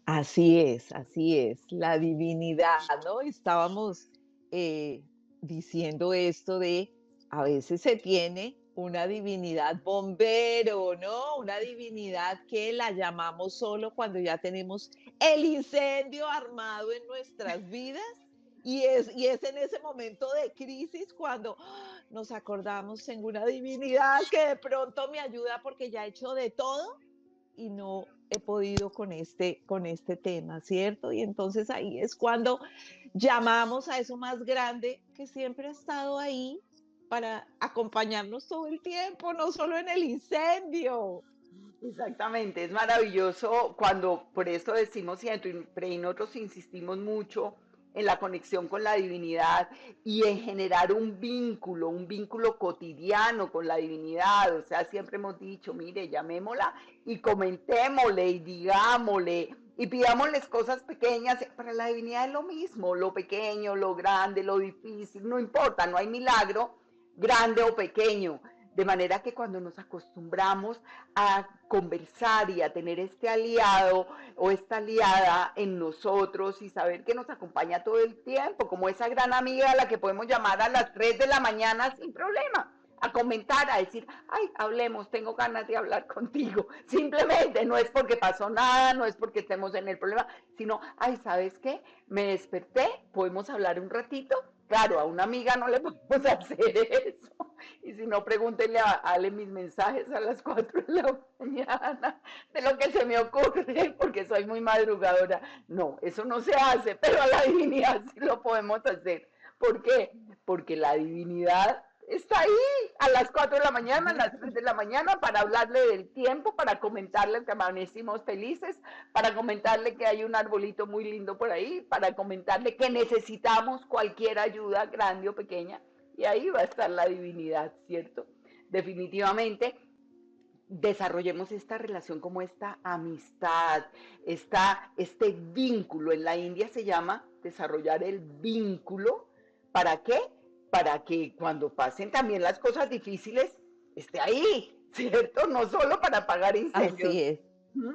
así es, la divinidad, ¿no? Estábamos eh, diciendo esto de a veces se tiene una divinidad bombero, ¿no? Una divinidad que la llamamos solo cuando ya tenemos el incendio armado en nuestras vidas y es en ese momento de crisis cuando nos acordamos, tengo una divinidad que de pronto me ayuda porque ya he hecho de todo y no he podido con este tema, ¿cierto? Y entonces ahí es cuando llamamos a eso más grande que siempre ha estado ahí para acompañarnos todo el tiempo, no solo en el incendio. Exactamente, es maravilloso cuando, por eso decimos siempre, y nosotros insistimos mucho en la conexión con la divinidad y en generar un vínculo cotidiano con la divinidad. O sea, siempre hemos dicho, mire, llamémosla y comentémosle y digámosle y pidámosles cosas pequeñas. Para la divinidad es lo mismo, lo pequeño, lo grande, lo difícil, no importa, no hay milagro grande o pequeño. De manera que cuando nos acostumbramos a conversar y a tener este aliado o esta aliada en nosotros y saber que nos acompaña todo el tiempo, como esa gran amiga a la que podemos llamar a las 3 de la mañana sin problema, a comentar, a decir, ay, hablemos, tengo ganas de hablar contigo. Simplemente no es porque pasó nada, no es porque estemos en el problema, sino, ay, ¿sabes qué? Me desperté, podemos hablar un ratito. Claro, a una amiga no le podemos hacer eso. Y si no, pregúntenle a Ale mis mensajes a las 4 de la mañana de lo que se me ocurre, porque soy muy madrugadora. No, eso no se hace, pero a la divinidad sí lo podemos hacer. ¿Por qué? Porque la divinidad está ahí a las 4 de la mañana, a las 3 de la mañana, para hablarle del tiempo, para comentarle que amanecimos felices, para comentarle que hay un arbolito muy lindo por ahí, para comentarle que necesitamos cualquier ayuda, grande o pequeña, y ahí va a estar la divinidad, ¿cierto? Definitivamente, desarrollemos esta relación como esta amistad, este vínculo. En la India se llama desarrollar el vínculo. ¿Para qué? Para que cuando pasen también las cosas difíciles esté ahí, ¿cierto? No solo para apagar incendios. Así es. ¿Mm?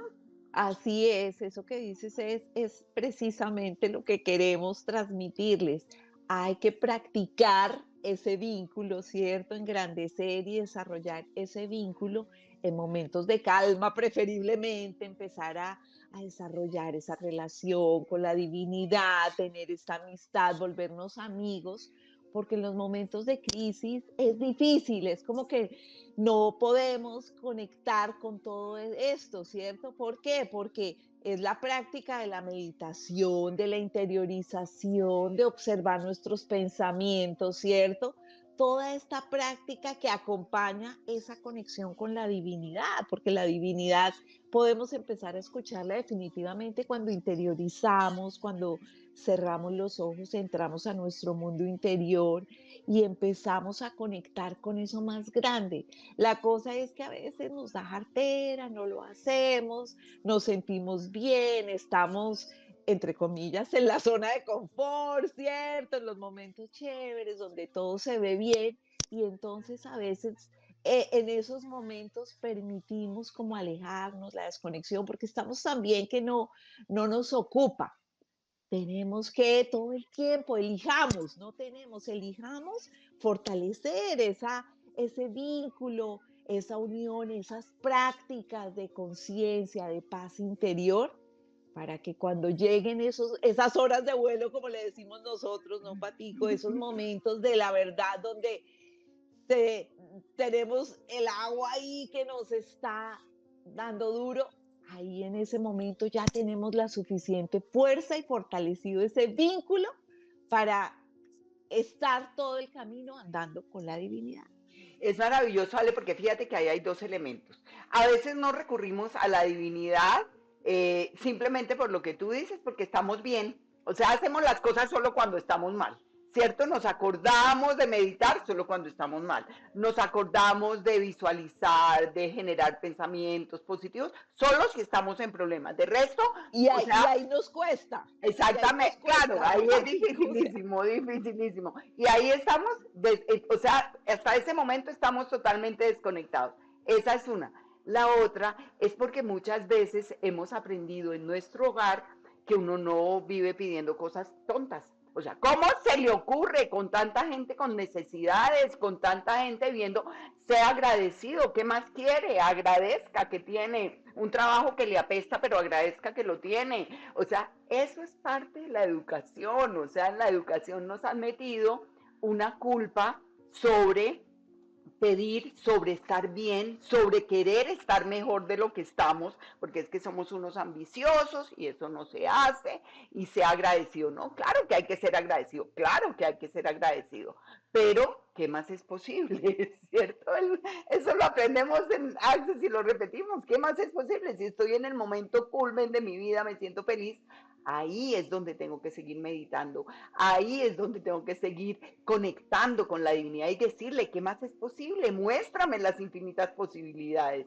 Así es, eso que dices es precisamente lo que queremos transmitirles. Hay que practicar ese vínculo, ¿cierto? Engrandecer y desarrollar ese vínculo en momentos de calma, preferiblemente, empezar a desarrollar esa relación con la divinidad, tener esta amistad, volvernos amigos, porque en los momentos de crisis es difícil, es como que no podemos conectar con todo esto, ¿cierto? ¿Por qué? Porque es la práctica de la meditación, de la interiorización, de observar nuestros pensamientos, ¿cierto? Toda esta práctica que acompaña esa conexión con la divinidad, porque la divinidad podemos empezar a escucharla definitivamente cuando interiorizamos, cuando cerramos los ojos, entramos a nuestro mundo interior y empezamos a conectar con eso más grande. La cosa es que a veces nos da jartera, no lo hacemos, nos sentimos bien, estamos, entre comillas, en la zona de confort, ¿cierto? En los momentos chéveres, donde todo se ve bien, y entonces a veces en esos momentos permitimos como alejarnos, la desconexión, porque estamos tan bien que no nos ocupa. Tenemos que todo el tiempo, elijamos, no tenemos, elijamos fortalecer ese vínculo, esa unión, esas prácticas de conciencia, de paz interior, para que cuando lleguen esas horas de vuelo, como le decimos nosotros, ¿no, Patico? Esos momentos de la verdad donde te- tenemos el agua ahí que nos está dando duro, ahí en ese momento ya tenemos la suficiente fuerza y fortalecido ese vínculo para estar todo el camino andando con la divinidad. Es maravilloso, Ale, porque fíjate que ahí hay dos elementos. A veces no recurrimos a la divinidad simplemente por lo que tú dices, porque estamos bien. O sea, hacemos las cosas solo cuando estamos mal. ¿Cierto? Nos acordamos de meditar solo cuando estamos mal. Nos acordamos de visualizar, de generar pensamientos positivos, solo si estamos en problemas. De resto, Y o ahí, y sea, ahí nos cuesta, y ahí nos exactamente, claro, cuesta, ahí ¿no, es Patico? O sea, dificilísimo, dificilísimo. Y ahí estamos, o sea, hasta ese momento estamos totalmente desconectados. Esa es una. La otra es porque muchas veces hemos aprendido en nuestro hogar que uno no vive pidiendo cosas tontas. O sea, ¿cómo se le ocurre con tanta gente con necesidades, con tanta gente viendo, sea agradecido? ¿Qué más quiere? Agradezca que tiene un trabajo que le apesta, pero agradezca que lo tiene. O sea, eso es parte de la educación. O sea, en la educación nos han metido una culpa sobre pedir, sobre estar bien, sobre querer estar mejor de lo que estamos, porque es que somos unos ambiciosos y eso no se hace, y sea agradecido, ¿no? Claro que hay que ser agradecido, claro que hay que ser agradecido, pero ¿qué más es posible? ¿Cierto? Eso lo aprendemos en Access y lo repetimos, ¿qué más es posible? Si estoy en el momento culmen de mi vida, me siento feliz, ahí es donde tengo que seguir meditando, ahí es donde tengo que seguir conectando con la divinidad y decirle, ¿qué más es posible? Muéstrame las infinitas posibilidades.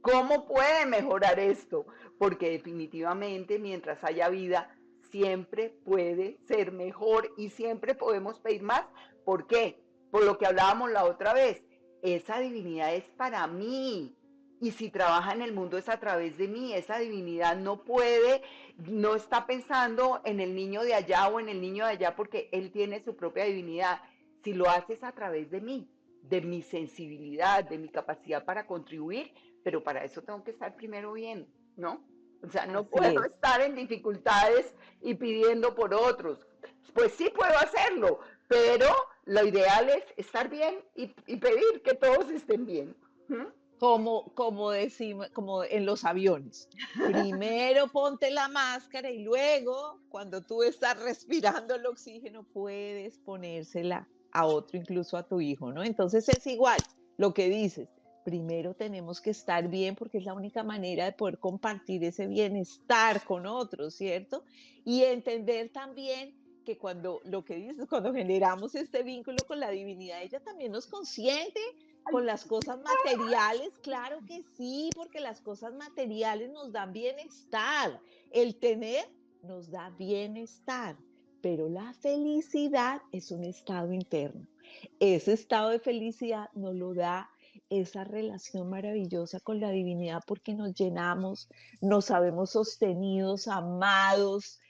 ¿Cómo puede mejorar esto? Porque definitivamente mientras haya vida, siempre puede ser mejor y siempre podemos pedir más. ¿Por qué? Por lo que hablábamos la otra vez. Esa divinidad es para mí. Y si trabaja en el mundo es a través de mí. Esa divinidad no puede, no está pensando en el niño de allá o en el niño de allá porque él tiene su propia divinidad. Si lo haces a través de mi sensibilidad, de mi capacidad para contribuir, pero para eso tengo que estar primero bien, ¿no? O sea, no Así puedo es. estar en dificultades y pidiendo por otros. Pues sí puedo hacerlo, pero lo ideal es estar bien y pedir que todos estén bien. ¿Mm? Como decimos, como en los aviones. Primero ponte la máscara y luego, cuando tú estás respirando el oxígeno, puedes ponérsela a otro, incluso a tu hijo, ¿no? Entonces es igual lo que dices. Primero tenemos que estar bien porque es la única manera de poder compartir ese bienestar con otros, ¿cierto? Y entender también que cuando lo que dices, cuando generamos este vínculo con la divinidad, ella también nos consiente Ay, con las cosas materiales, claro que sí, porque las cosas materiales nos dan bienestar. El tener nos da bienestar, pero la felicidad es un estado interno. Ese estado de felicidad nos lo da esa relación maravillosa con la divinidad porque nos llenamos, nos sabemos sostenidos, amados,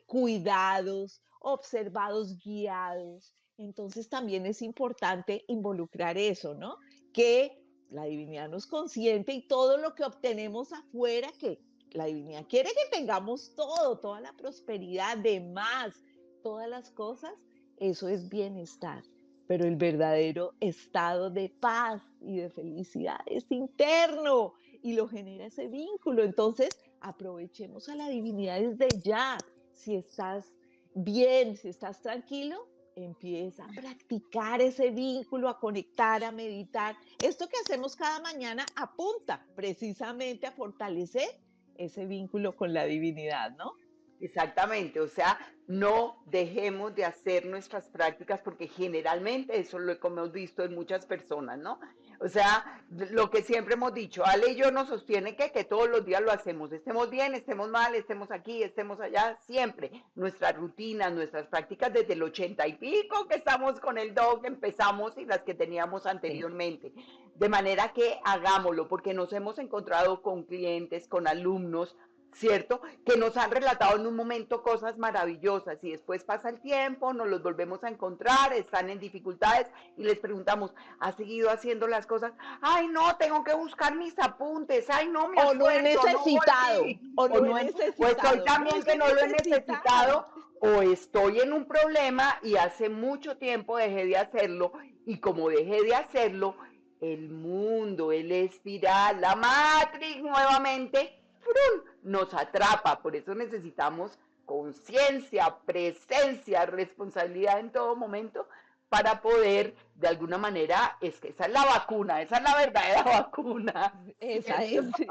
cuidados, observados, guiados. Entonces también es importante involucrar eso, ¿no? Que la divinidad nos consiente y todo lo que obtenemos afuera, que la divinidad quiere que tengamos todo, toda la prosperidad, de más, todas las cosas, eso es bienestar. Pero el verdadero estado de paz y de felicidad es interno y lo genera ese vínculo. Entonces, aprovechemos a la divinidad desde ya. Si estás bien, si estás tranquilo, empieza a practicar ese vínculo, a conectar, a meditar. Esto que hacemos cada mañana apunta precisamente a fortalecer ese vínculo con la divinidad, ¿no? exactamente, o sea, no dejemos de hacer nuestras prácticas porque generalmente eso lo hemos visto en muchas personas, ¿no? O sea, lo que siempre hemos dicho, Ale y yo nos sostiene que todos los días lo hacemos, estemos bien, estemos mal, estemos aquí, estemos allá, siempre. Nuestras rutinas, nuestras prácticas desde el 80 y pico que estamos con el dog, empezamos y las que teníamos Sí. anteriormente. De manera que hagámoslo porque nos hemos encontrado con clientes, con alumnos, ¿cierto? Que nos han relatado en un momento cosas maravillosas y después pasa el tiempo, nos los volvemos a encontrar, están en dificultades y les preguntamos, ¿has seguido haciendo las cosas? Ay, no, tengo que buscar mis apuntes, ay, no me O no he acuerdo, no necesitado, volví, o no he o estoy necesitado, no también es que que no lo he necesitamos. necesitado, o estoy en un problema y hace mucho tiempo dejé de hacerlo y como dejé de hacerlo, el mundo, el espiral, la Matrix nuevamente ¡frum! Nos atrapa. Por eso necesitamos conciencia, presencia, responsabilidad en todo momento para poder, de alguna manera, es que esa es la vacuna, esa es la verdadera vacuna, Esa ¿cierto? es.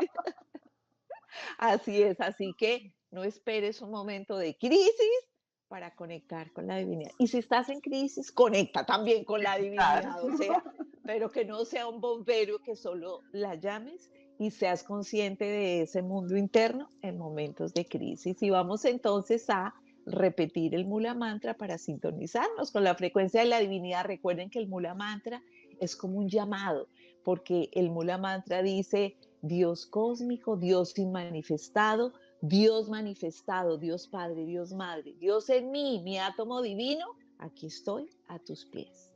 Así es, así que no esperes un momento de crisis para conectar con la divinidad. Y si estás en crisis, conecta también con la Claro. divinidad, o sea, pero que no sea un bombero, que solo la llames y seas consciente de ese mundo interno en momentos de crisis. Y vamos entonces a repetir el Mula Mantra para sintonizarnos con la frecuencia de la divinidad. Recuerden que el Mula Mantra es como un llamado, porque el Mula Mantra dice Dios cósmico, Dios inmanifestado, Dios manifestado, Dios Padre, Dios Madre, Dios en mí, mi átomo divino, aquí estoy a tus pies.